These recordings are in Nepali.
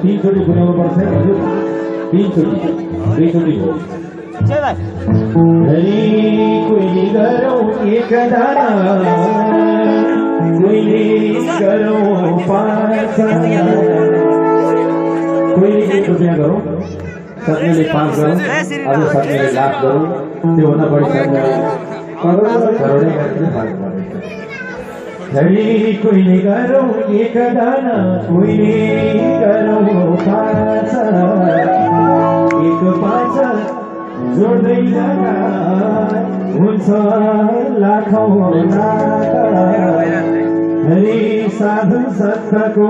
तीनचोटि गुनाउनु पर्छ हजुर तीनचोटि दुईचोटि हो कोइली गरौँ एक दाना कोइली गरौँ पाँच कोइली 1 रुपैयाँ गरौँ सक्नेले 5 गरौँ अझ सक्नेले लाख गरौँ त्योभन्दा बढी सक्नेले करोडै कोइली गरौँ एक दाना कोइली गरौँ पाँच 1-5 जोड्दै जाँदा हुन्छ लाखौँ नाता हरि साधु सत्ताको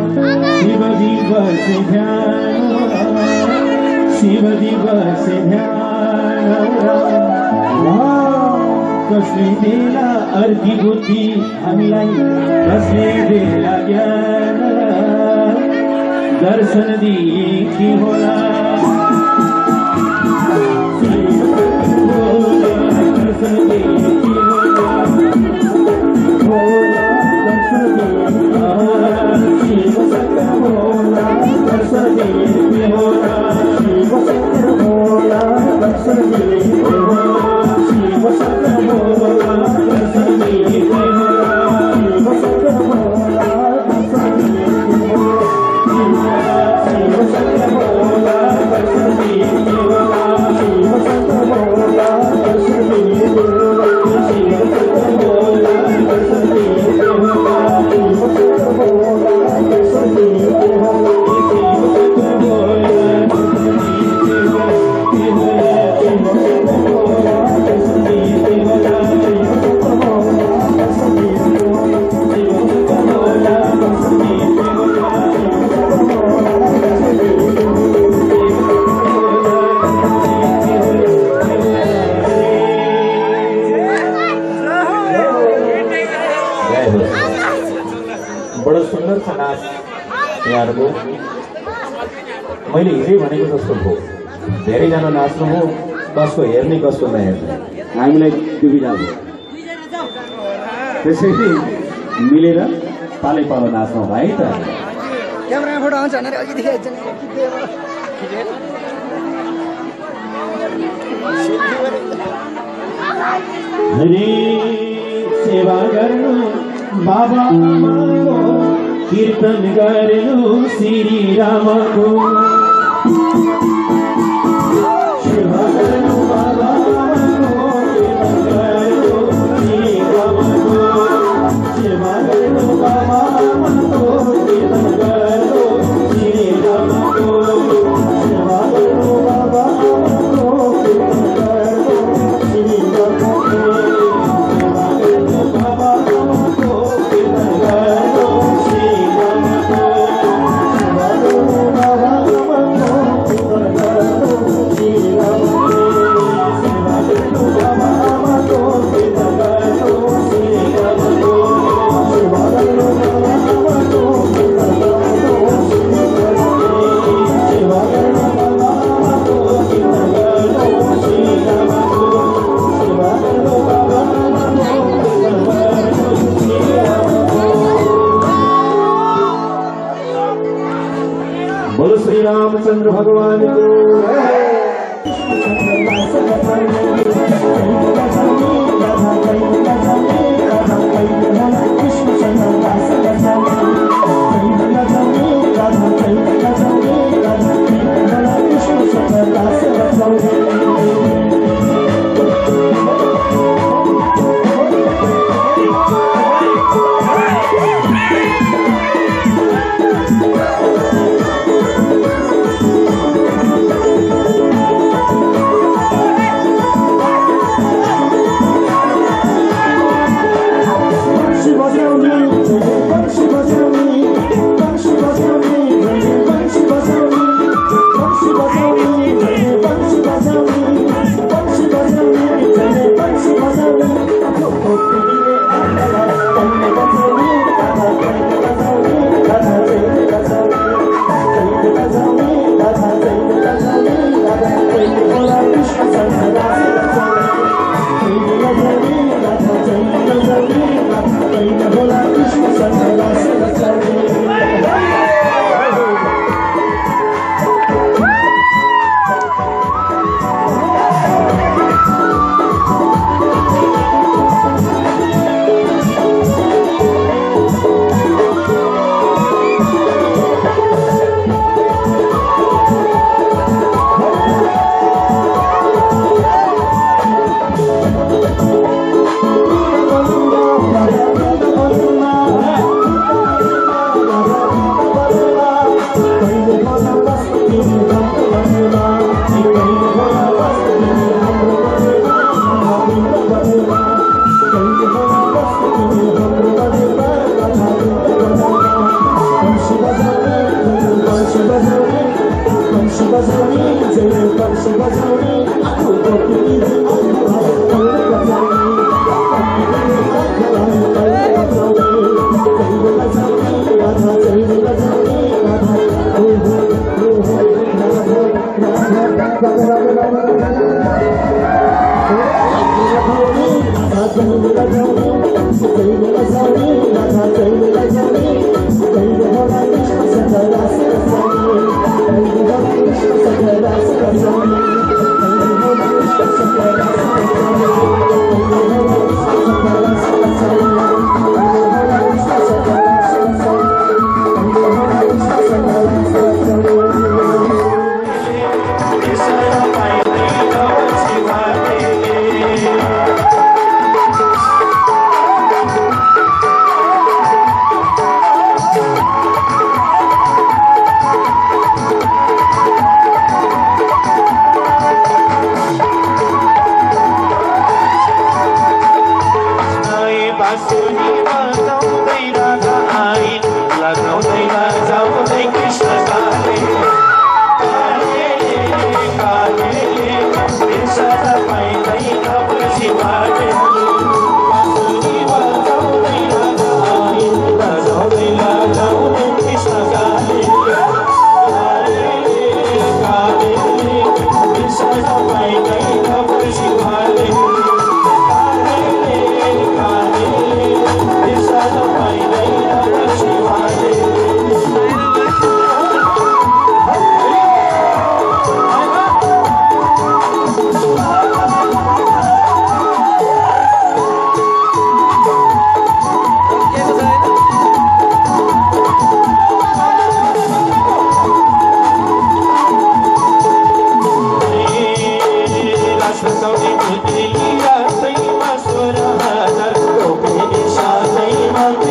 शिव दिवस ध्यान शिव दिवस ध्यान कसले देला अर्धी बुद्धि हामीलाई कसले देला ज्ञान दर्शन दिए कि होला दर्शन दिए कि होला दर्शन दिए शिव शंकर भोला दर्शन दिए कि होला शिव शंकर भोला दर्शन दिए कि होला शिव शंकर भोला दर्शन दिए कि होला शिव शंकर भोला दर्शन दिए कि होला शिव शंकर भोला दर्शन दिए कि होला शिव शंकर भोला दर्शन दिए कि होला शिव शंकर भोला दर्शन दिए कि होला शिव शंकर भोला दर्शन दिए कि होला शिव शंकर भोला दर्शन दिए कि होला शिव शंकर भोला दर्शन दिए कि होला शिव शंकर भोला दर्शन दिए कि होला शिव शंकर भोला दर्शन दिए कि होला बडो सुन्दर छ नाच यहाँहरूको मैले हिजै भनेको जस्तो भयो धेरैजना नाच्नु हो कसको हेर्ने कसको नहेर्ने हामीलाई दुविधा भयो त्यसैले मिलेर पालै पालो नाच्नु है त क्यामेरामा फोटो आउँछ भनेर अघि देखाइन्छ नि सेवा गर्नु बाबा आमाको कीर्तन गर्नु श्री रामको सेवा गर्नु बाबा आमाको कीर्तन गर्नु श्री रामको सेवा गर्नु बाबा आमाको कीर्तन गर्नु श्री रामको सेवा गर्नु बाबा आमाको कीर्तन गर्नु श्री रामको बोलो श्री रामचंद्र भगवान को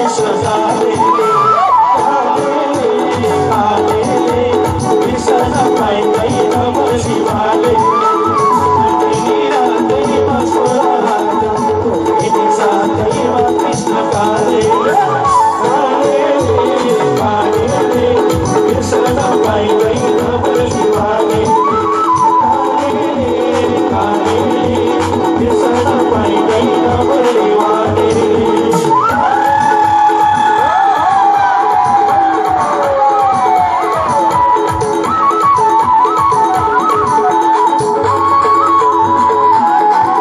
Shazam